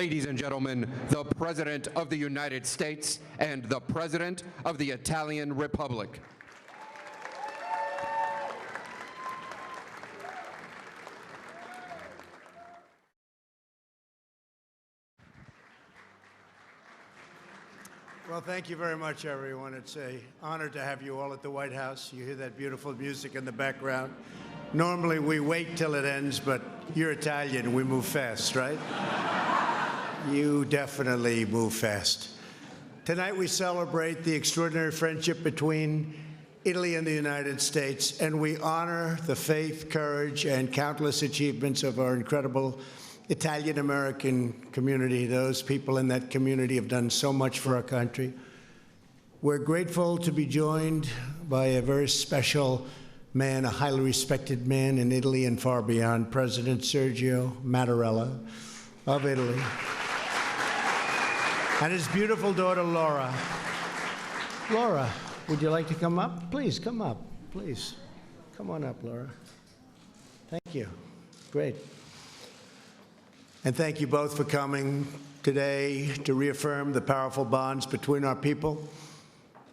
Ladies and gentlemen, the President of the United States and the President of the Italian Republic. Well, thank you very much, everyone. It's an honor to have you all at the White House. You hear that beautiful music in the background. Normally, we wait till it ends, but you're Italian. We move fast, right? You definitely move fast. Tonight, we celebrate the extraordinary friendship between Italy and the United States, and we honor the faith, courage, and countless achievements of our incredible Italian-American community. Those people in that community have done so much for our country. We're grateful to be joined by a very special man, a highly respected man in Italy and far beyond, President Sergio Mattarella of Italy, and his beautiful daughter, Laura. Laura, would you like to come up? Please, come up, please. Come on up, Laura. Thank you. Great. And thank you both for coming today to reaffirm the powerful bonds between our people.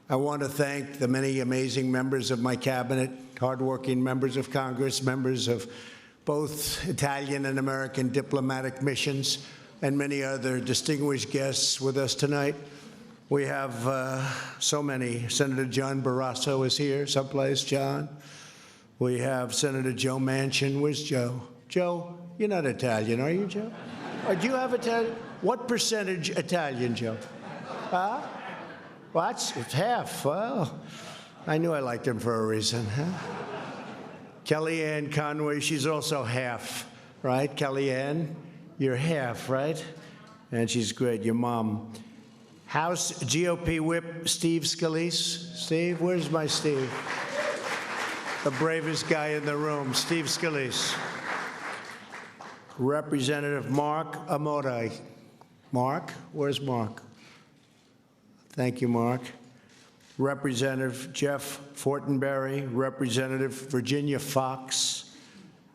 I want to thank the many amazing members of my cabinet, hardworking members of Congress, members of both Italian and American diplomatic missions, and many other distinguished guests with us tonight. We have so many. Senator John Barrasso is here someplace. John. We have Senator Joe Manchin. Where's Joe? Joe, you're not Italian, are you, Joe? Or do you have Italian? What percentage Italian, Joe? Huh? What? It's half. Well, I knew I liked him for a reason. Huh? Kellyanne Conway, she's also half, right? Kellyanne, you're half, right? And she's great, your mom. House GOP Whip Steve Scalise. Steve, where's my Steve? The bravest guy in the room, Steve Scalise. Representative Mark Amodei. Mark? Where's Mark? Thank you, Mark. Representative Jeff Fortenberry, Representative Virginia Fox,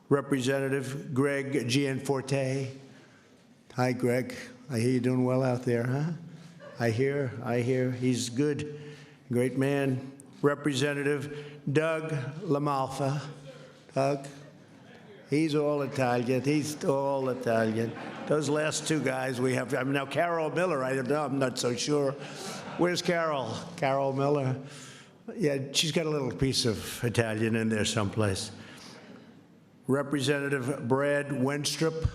Representative Greg Gianforte. Hi, Greg. I hear you're doing well out there, huh? I hear. He's good. Great man. Representative Doug LaMalfa. Doug? He's all Italian. He's all Italian. Those last two guys we have. Now, Carol Miller, I don't know. I'm not so sure. Where's Carol? Carol Miller. Yeah, she's got a little piece of Italian in there someplace. Representative Brad Wenstrup.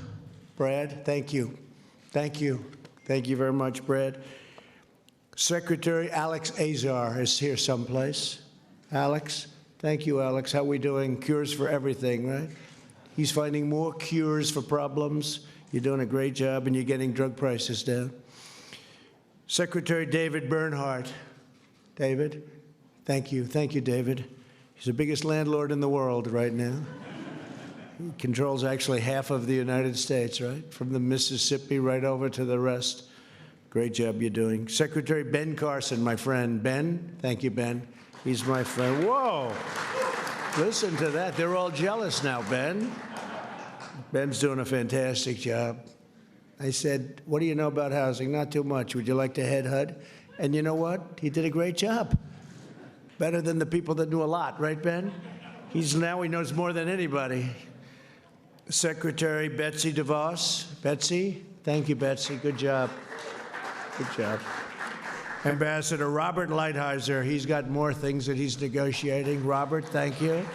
Brad, thank you. Thank you. Thank you very much, Brad. Secretary Alex Azar is here someplace. Alex, thank you, Alex. How are we doing? Cures for everything, right? He's finding more cures for problems. You're doing a great job, and you're getting drug prices down. Secretary David Bernhardt. David, thank you. Thank you, David. He's the biggest landlord in the world right now. He controls actually half of the United States, right? From the Mississippi right over to the rest. Great job you're doing. Secretary Ben Carson, my friend. Ben, thank you, Ben. He's my friend. Whoa. Listen to that. They're all jealous now, Ben. Ben's doing a fantastic job. I said, what do you know about housing? Not too much. Would you like to head HUD? And you know what? He did a great job. Better than the people that knew a lot, right, Ben? He knows more than anybody. Secretary Betsy DeVos. Betsy? Thank you, Betsy. Good job. Good job. Ambassador Robert Lighthizer, he's got more things that he's negotiating. Robert, thank you.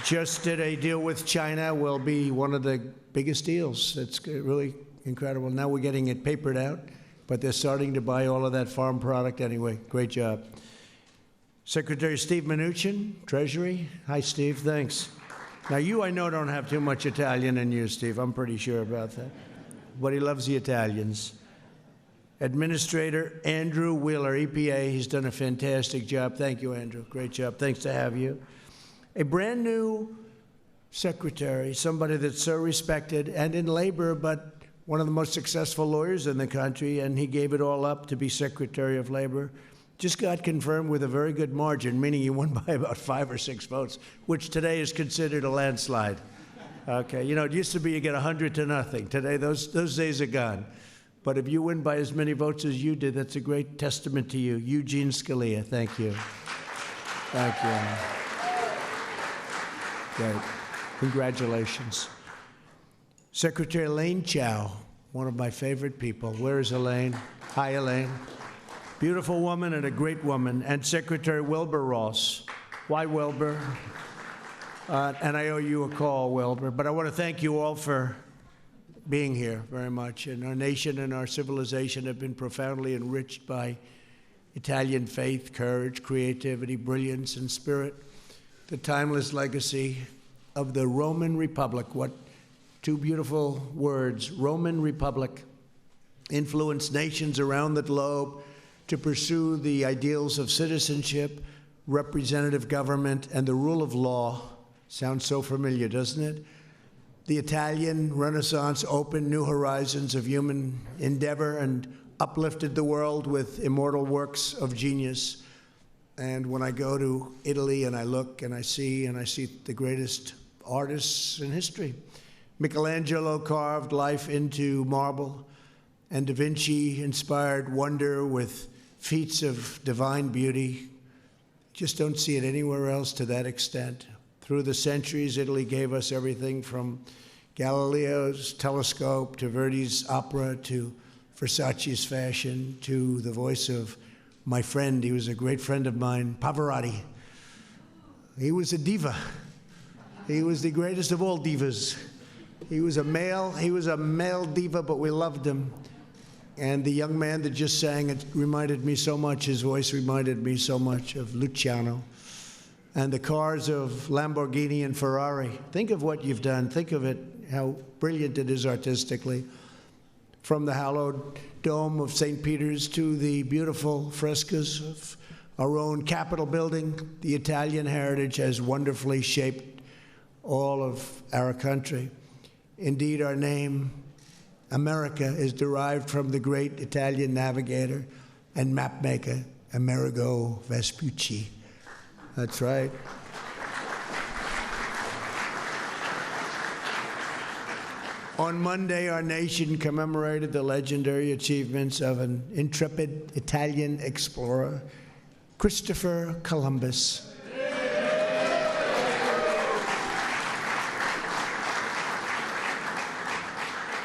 Just did a deal with China, will be one of the biggest deals. It's really incredible. Now we're getting it papered out, but they're starting to buy all of that farm product anyway. Great job. Secretary Steve Mnuchin, Treasury. Hi, Steve, thanks. Now you, I know, don't have too much Italian in you, Steve. I'm pretty sure about that. But he loves the Italians. Administrator Andrew Wheeler, EPA, he's done a fantastic job. Thank you, Andrew. Great job. Thanks to have you. A brand new secretary, somebody that's so respected and in labor, but one of the most successful lawyers in the country, and he gave it all up to be Secretary of Labor. Just got confirmed with a very good margin, meaning he won by about 5 or 6 votes, which today is considered a landslide. Okay, you know, it used to be you get 100 to nothing. Today, those days are gone. But if you win by as many votes as you did, that's a great testament to you. Eugene Scalia, thank you. Thank you. Great. Congratulations. Secretary Elaine Chao, one of my favorite people. Where is Elaine? Hi, Elaine. Beautiful woman and a great woman. And Secretary Wilbur Ross. Why Wilbur? And I owe you a call, Wilbur. But I want to thank you all for being here very much. And our nation and our civilization have been profoundly enriched by Italian faith, courage, creativity, brilliance, and spirit. The timeless legacy of the Roman Republic. What two beautiful words. Roman Republic influenced nations around the globe to pursue the ideals of citizenship, representative government, and the rule of law. Sounds so familiar, doesn't it? The Italian Renaissance opened new horizons of human endeavor and uplifted the world with immortal works of genius. And when I go to Italy and I look and I see the greatest artists in history. Michelangelo carved life into marble, and Da Vinci inspired wonder with feats of divine beauty. Just don't see it anywhere else to that extent. Through the centuries, Italy gave us everything from Galileo's telescope to Verdi's opera to Versace's fashion to the voice of my friend. He was a great friend of mine, Pavarotti. He was a diva. He was the greatest of all divas. He was a male diva, but we loved him. And the young man that just sang, it reminded me so much, his voice reminded me so much of Luciano. And the cars of Lamborghini and Ferrari. Think of what you've done. Think of it, how brilliant it is artistically. From the hallowed dome of St. Peter's to the beautiful frescoes of our own Capitol building, the Italian heritage has wonderfully shaped all of our country. Indeed, our name, America, is derived from the great Italian navigator and mapmaker, Amerigo Vespucci. That's right. On Monday, our nation commemorated the legendary achievements of an intrepid Italian explorer, Christopher Columbus.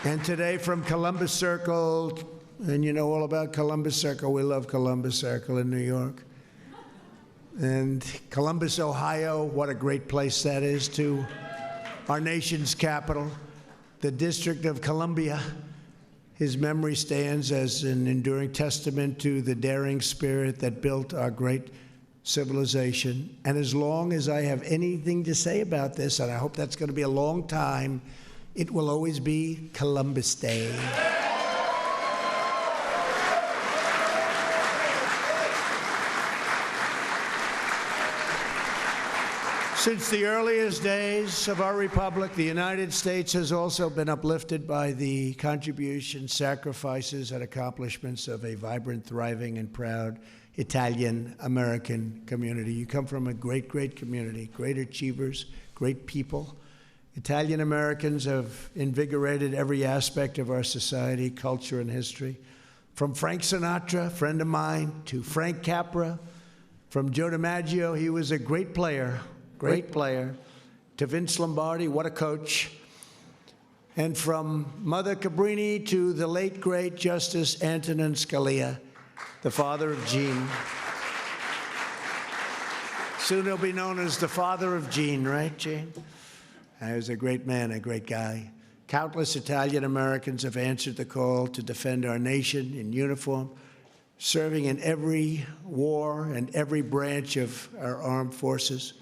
And today from Columbus Circle, and you know all about Columbus Circle, we love Columbus Circle in New York. And Columbus, Ohio, what a great place that is, to our nation's capital, the District of Columbia. His memory stands as an enduring testament to the daring spirit that built our great civilization. And as long as I have anything to say about this, and I hope that's going to be a long time, it will always be Columbus Day. Since the earliest days of our republic, the United States has also been uplifted by the contributions, sacrifices, and accomplishments of a vibrant, thriving, and proud Italian-American community. You come from a great, great community, great achievers, great people. Italian-Americans have invigorated every aspect of our society, culture, and history. From Frank Sinatra, a friend of mine, to Frank Capra, from Joe DiMaggio, he was a great player, to Vince Lombardi, what a coach. And from Mother Cabrini to the late, great Justice Antonin Scalia, the father of Gene. Soon he'll be known as the father of Gene, right, Gene? He was a great man, a great guy. Countless Italian Americans have answered the call to defend our nation in uniform, serving in every war and every branch of our armed forces.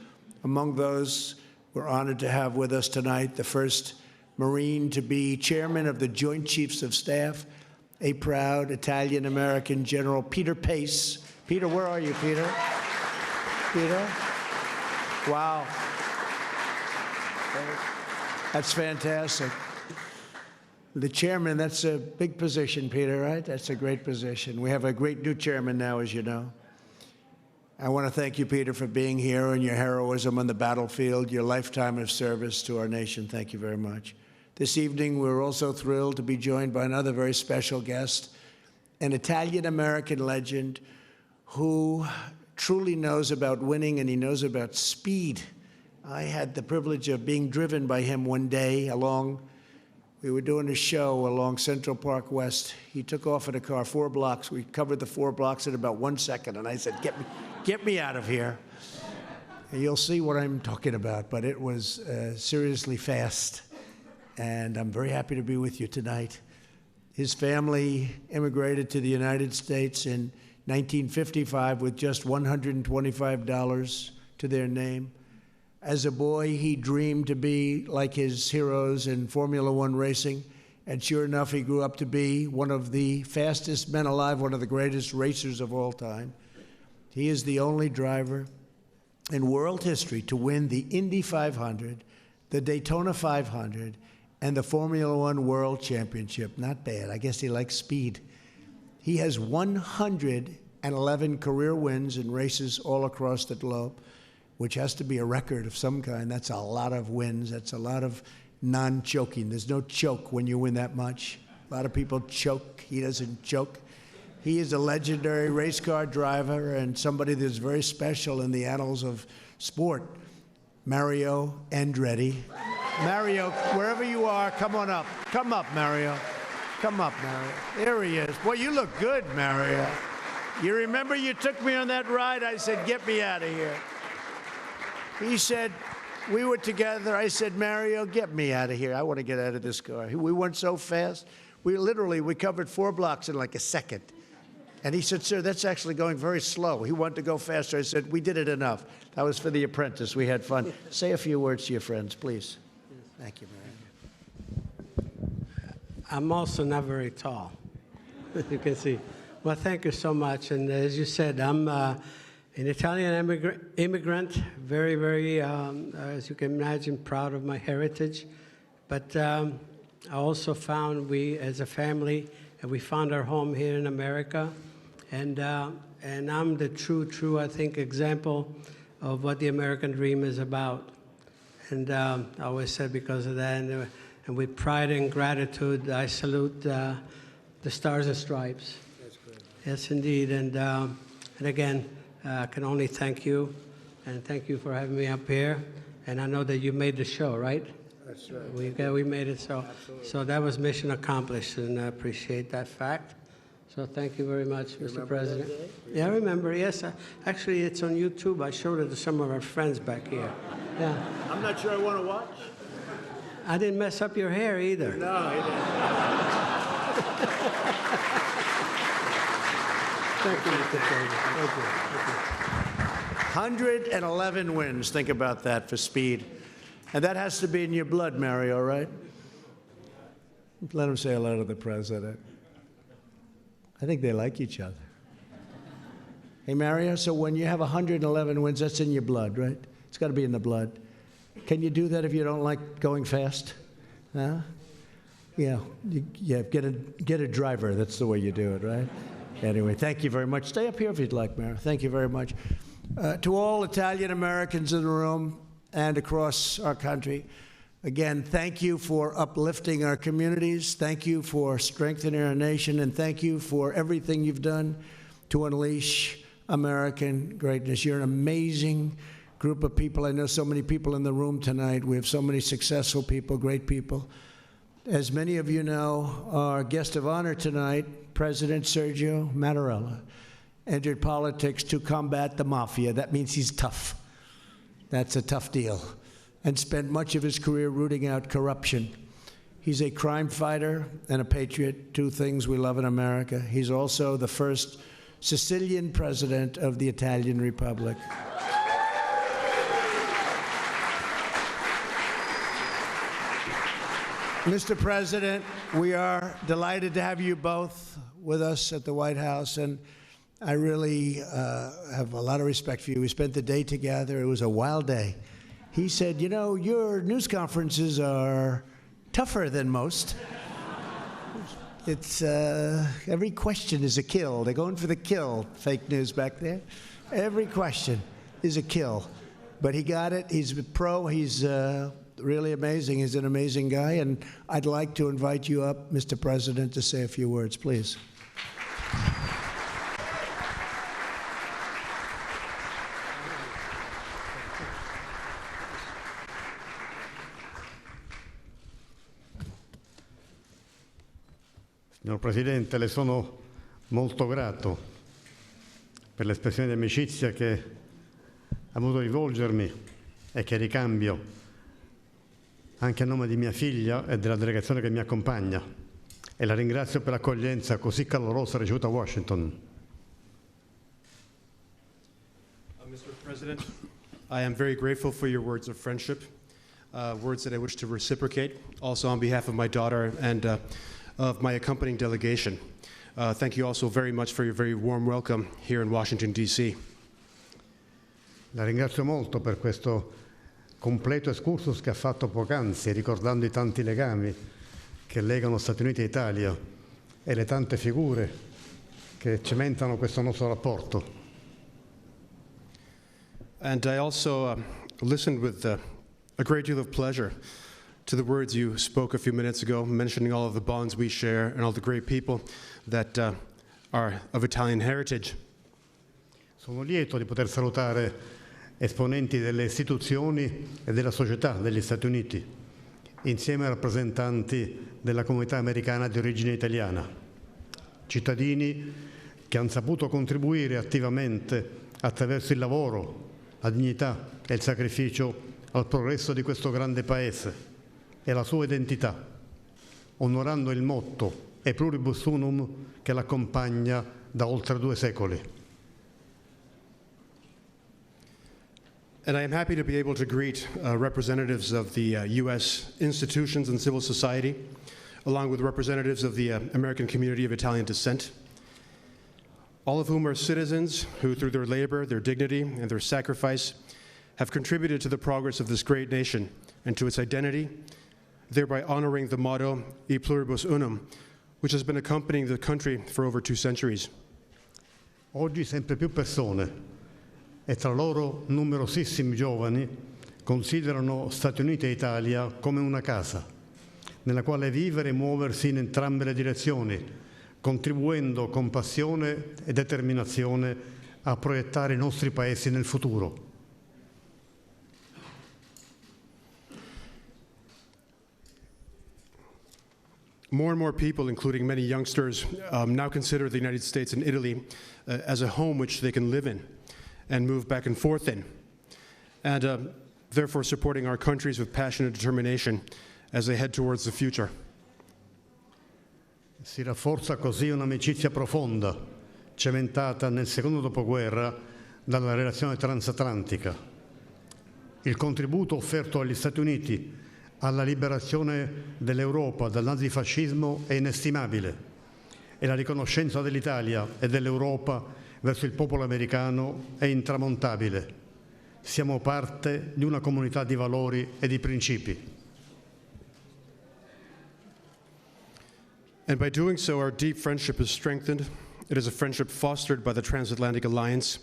Among those, we're honored to have with us tonight the first Marine to be chairman of the Joint Chiefs of Staff, a proud Italian-American General Peter Pace. Peter, where are you, Peter? Peter? Wow. That's fantastic. The chairman, that's a big position, Peter, right? That's a great position. We have a great new chairman now, as you know. I want to thank you, Peter, for being here and your heroism on the battlefield, your lifetime of service to our nation. Thank you very much. This evening, we're also thrilled to be joined by another very special guest, an Italian-American legend who truly knows about winning and he knows about speed. I had the privilege of being driven by him one day we were doing a show along Central Park West. He took off in a car 4 blocks. We covered the 4 blocks in about 1 second, and I said, get me out of here. And you'll see what I'm talking about, but it was seriously fast, and I'm very happy to be with you tonight. His family immigrated to the United States in 1955 with just $125 to their name. As a boy, he dreamed to be like his heroes in Formula One racing, and sure enough, he grew up to be one of the fastest men alive, one of the greatest racers of all time. He is the only driver in world history to win the Indy 500, the Daytona 500, and the Formula One World Championship. Not bad. I guess he likes speed. He has 111 career wins in races all across the globe, which has to be a record of some kind. That's a lot of wins. That's a lot of non-choking. There's no choke when you win that much. A lot of people choke. He doesn't choke. He is a legendary race car driver and somebody that's very special in the annals of sport. Mario Andretti. Mario, wherever you are, come on up. Come up, Mario. Come up, Mario. There he is. Boy, you look good, Mario. You remember you took me on that ride? I said, get me out of here. He said, we were together. I said, Mario, get me out of here. I want to get out of this car. We went so fast. We covered 4 blocks in like a second. And he said, sir, that's actually going very slow. He wanted to go faster. I said, we did it enough. That was for The Apprentice. We had fun. Say a few words to your friends, please. Thank you, Mario. I'm also not very tall, as you can see. Well, thank you so much. And as you said, I'm an Italian immigrant, very, very, as you can imagine, proud of my heritage. But I also found we, as a family, we found our home here in America. And I'm the true, I think, example of what the American dream is about. And I always said because of that, and with pride and gratitude, I salute the Stars and Stripes. That's great. Yes, indeed. And again, I can only thank you, and thank you for having me up here. And I know that you made the show, right? That's right. We made it, so Absolutely. So that was mission accomplished, and I appreciate that fact. So thank you very much, Mr. President. Yeah, I remember. Yes, actually, it's on YouTube. I showed it to some of our friends back here. Yeah. I'm not sure I want to watch. I didn't mess up your hair either. No, I didn't. Thank you, Mr. President. Thank you. 111 wins. Think about that for speed. And that has to be in your blood, Mario, right? Let him say hello to the president. I think they like each other. Hey, Mario, so when you have 111 wins, that's in your blood, right? It's got to be in the blood. Can you do that if you don't like going fast? Huh? Yeah, get a driver. That's the way you do it, right? Anyway, thank you very much. Stay up here if you'd like, Mario. Thank you very much. To all Italian Americans in the room and across our country, again, thank you for uplifting our communities. Thank you for strengthening our nation. And thank you for everything you've done to unleash American greatness. You're an amazing group of people. I know so many people in the room tonight. We have so many successful people, great people. As many of you know, our guest of honor tonight, President Sergio Mattarella, entered politics to combat the mafia. That means he's tough. That's a tough deal. And spent much of his career rooting out corruption. He's a crime fighter and a patriot, 2 things we love in America. He's also the first Sicilian president of the Italian Republic. Mr. President, we are delighted to have you both with us at the White House, and I really have a lot of respect for you. We spent the day together. It was a wild day. He said, you know, your news conferences are tougher than most. It's every question is a kill. They're going for the kill, fake news back there. Every question is a kill. But he got it. He's a pro. He's really amazing. He's an amazing guy. And I'd like to invite you up, Mr. President, to say a few words, please. Signor Presidente, le sono molto grato per l'espressione di amicizia che ha voluto rivolgermi e che ricambio anche a nome di mia figlia e della delegazione che mi accompagna, e la ringrazio per l'accoglienza così calorosa ricevuta a Washington. Mr. President, I am very grateful for your words of friendship, words that I wish to reciprocate, also on behalf of my daughter and of my accompanying delegation. Thank you also very much for your very warm welcome here in Washington, D.C. La ringrazio molto per questo completo excursus che ha fatto poc'anzi, ricordando i tanti legami che legano Stati Uniti e Italia e le tante figure che cementano questo nostro rapporto. And I also listened with a great deal of pleasure to the words you spoke a few minutes ago, mentioning all of the bonds we share and all the great people that are of Italian heritage. Sono lieto di poter salutare esponenti delle istituzioni e della società degli Stati Uniti, insieme a rappresentanti della comunità americana di origine italiana, cittadini che hanno saputo contribuire attivamente attraverso il lavoro, la dignità e il sacrificio al progresso di questo grande Paese e la sua identità, onorando il motto E pluribus unum che l'accompagna da oltre 2 secoli. And I am happy to be able to greet representatives of the U.S. institutions and civil society, along with representatives of the American community of Italian descent, all of whom are citizens who, through their labor, their dignity, and their sacrifice, have contributed to the progress of this great nation and to its identity, thereby honoring the motto E pluribus unum, which has been accompanying the country for over 2 centuries. Oggi sempre più persone, e tra loro numerosissimi giovani, considerano Stati Uniti e Italia come una casa, nella quale vivere e muoversi in entrambe le direzioni, contribuendo con passione e determinazione a proiettare i nostri paesi nel futuro. More and more people, including many youngsters, now consider the United States and Italy as a home which they can live in and move back and forth in, and therefore supporting our countries with passion and determination as they head towards the future. Si rafforza così un'amicizia profonda, cementata nel secondo dopoguerra dalla relazione transatlantica. Il contributo offerto agli Stati Uniti alla liberazione dell'Europa dal nazifascismo è inestimabile e la riconoscenza dell'Italia e dell'Europa verso il popolo americano è intramontabile. Siamo parte di una comunità di valori e di principi. And by doing so, our deep friendship is strengthened. It is a friendship fostered by the Transatlantic Alliance,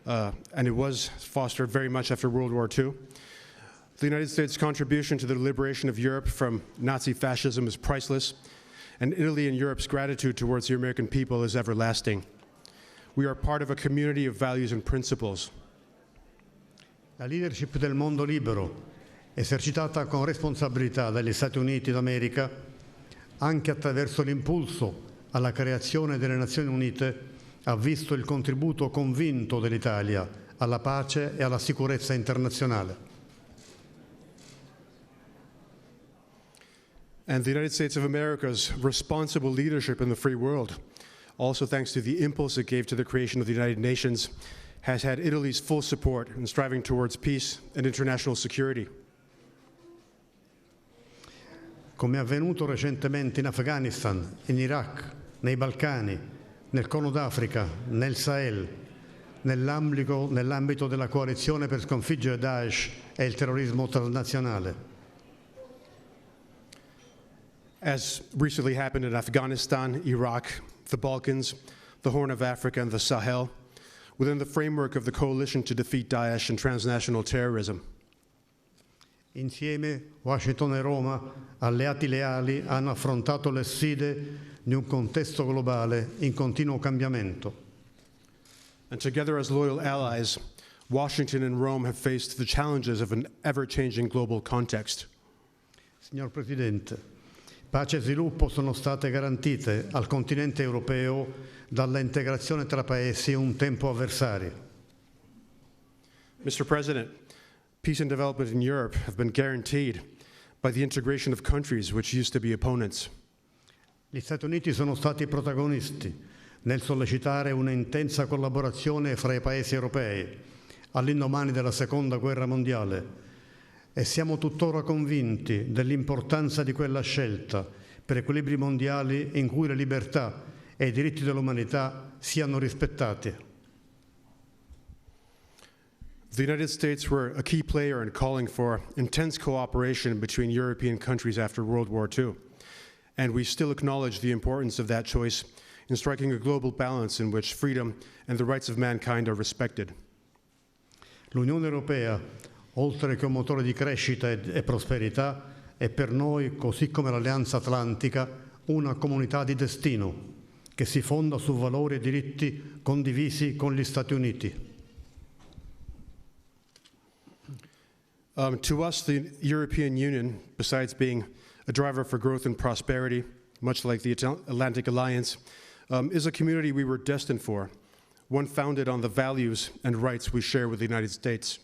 and it was fostered very much after World War II. The United States' contribution to the liberation of Europe from Nazi fascism is priceless, and Italy and Europe's gratitude towards the American people is everlasting. We are part of a community of values and principles. La leadership del mondo libero, esercitata con responsabilità dagli Stati Uniti d'America, anche attraverso l'impulso alla creazione delle Nazioni Unite, ha visto il contributo convinto dell'Italia alla pace e alla sicurezza internazionale. And the United States of America's responsible leadership in the free world, also thanks to the impulse it gave to the creation of the United Nations, has had Italy's full support in striving towards peace and international security. Come è avvenuto recentemente in Afghanistan, in Iraq, nei Balcani, nel Corno d'Africa, nel Sahel, nell'ambito della coalizione per sconfiggere Daesh e il terrorismo transnazionale. As recently happened in Afghanistan, Iraq, the Balkans, the Horn of Africa, and the Sahel, within the framework of the Coalition to Defeat Daesh and Transnational Terrorism. Insieme, Washington e Roma, alleati leali, hanno affrontato le sfide di un contesto globale in continuo cambiamento. And together as loyal allies, Washington and Rome have faced the challenges of an ever-changing global context. Signor Presidente, pace e sviluppo sono state garantite al continente europeo dalla integrazione tra paesi un tempo avversari. Mr. President, peace and development in Europe have been guaranteed by the integration of countries which used to be opponents. Gli Stati Uniti sono stati protagonisti nel sollecitare un'intensa collaborazione fra i paesi europei all'indomani della Seconda Guerra Mondiale e siamo tuttora convinti dell'importanza di quella scelta per equilibri mondiali in cui le libertà e i diritti dell'umanità siano rispettati. The United States were a key player in calling for intense cooperation between European countries after World War II, and we still acknowledge the importance of that choice in striking a global balance in which freedom and the rights of mankind are respected. L'Unione Europea, oltre che un motore di crescita e prosperità, è per noi, così come l'Alleanza Atlantica, una comunità di destino che si fonda su valori e diritti condivisi con gli Stati Uniti. To us, the European Union, besides being a driver for growth and prosperity, much like the Atlantic Alliance, is a community we were destined for, one founded on the values and rights we share with the United States.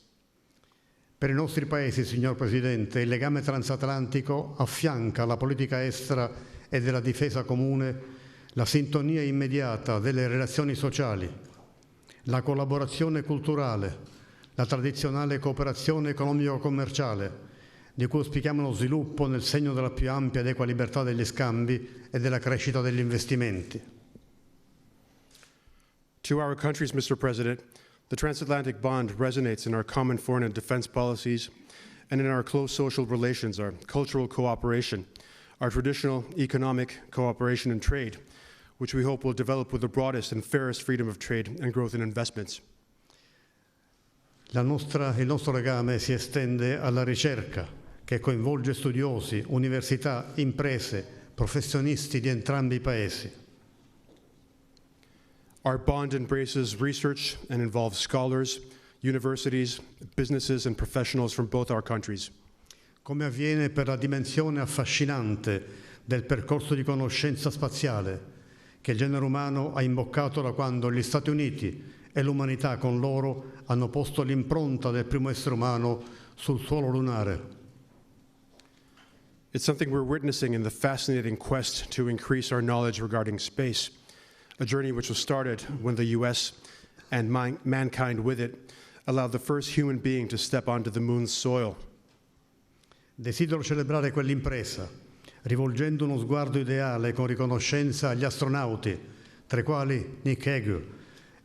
Per i nostri paesi, signor Presidente, il legame transatlantico affianca la politica estera e della difesa comune la sintonia immediata delle relazioni sociali, la collaborazione culturale, la tradizionale cooperazione economico-commerciale, di cui auspichiamo lo sviluppo nel segno della più ampia ed equa libertà degli scambi e della crescita degli investimenti. To our countries, Mr. President, the transatlantic bond resonates in our common foreign and defense policies and in our close social relations, our cultural cooperation, our traditional economic cooperation and trade, which we hope will develop with the broadest and fairest freedom of trade and growth in investments. Il nostro legame si estende alla ricerca, che coinvolge studiosi, università, imprese, professionisti di entrambi i paesi. Our bond embraces research and involves scholars, universities, businesses, and professionals from both our countries. Come avviene per la dimensione affascinante del percorso di conoscenza spaziale che il genere umano ha imboccato da quando gli Stati Uniti e l'umanità con loro hanno posto l'impronta del primo essere umano sul suolo lunare. It's something we're witnessing in the fascinating quest to increase our knowledge regarding space, a journey which was started when the US and mankind with it allowed the first human being to step onto the moon's soil. Desidero celebrare quell'impresa, rivolgendo uno sguardo ideale con riconoscenza agli astronauti, tra i quali Nick Hague,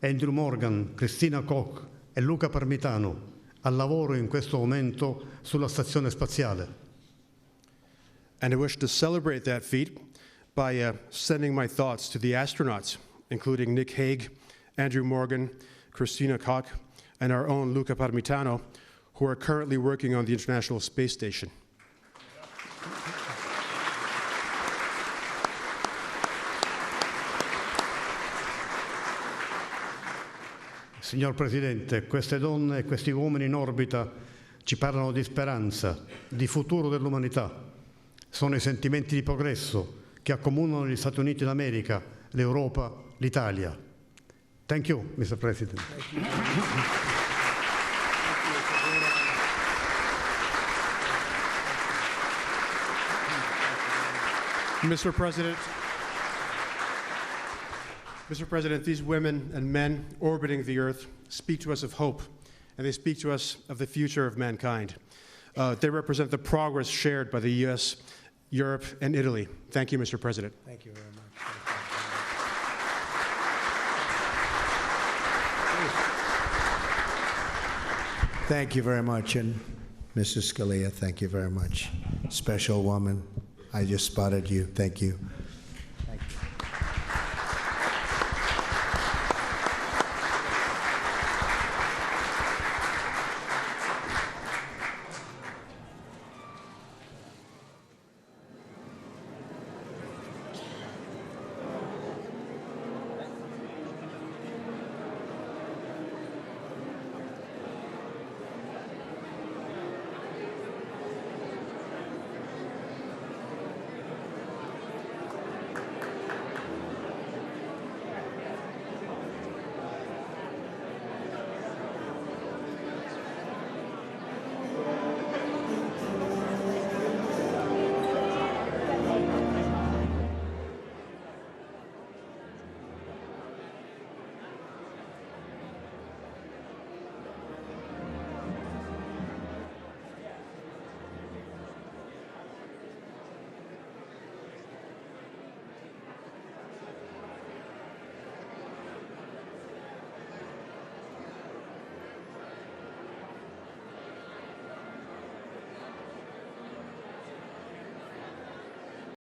Andrew Morgan, Christina Koch e Luca Parmitano, al lavoro in questo momento sulla stazione spaziale. And I wish to celebrate that feat by sending my thoughts to the astronauts, including Nick Hague, Andrew Morgan, Christina Koch, and our own Luca Parmitano, who are currently working on the International Space Station. Signor Presidente, queste donne e questi uomini in orbita ci parlano di speranza, di futuro dell'umanità. Sono i sentimenti di progresso che accomunano gli Stati Uniti d'America, l'Europa, l'Italia. Thank you, Mr. President. Mr. President, these women and men orbiting the Earth speak to us of hope, and they speak to us of the future of mankind. They represent the progress shared by the U.S., Europe, and Italy. Thank you, Mr. President. Thank you very much. Thank you very much. And Mrs. Scalia, thank you very much. Special woman, I just spotted you. Thank you.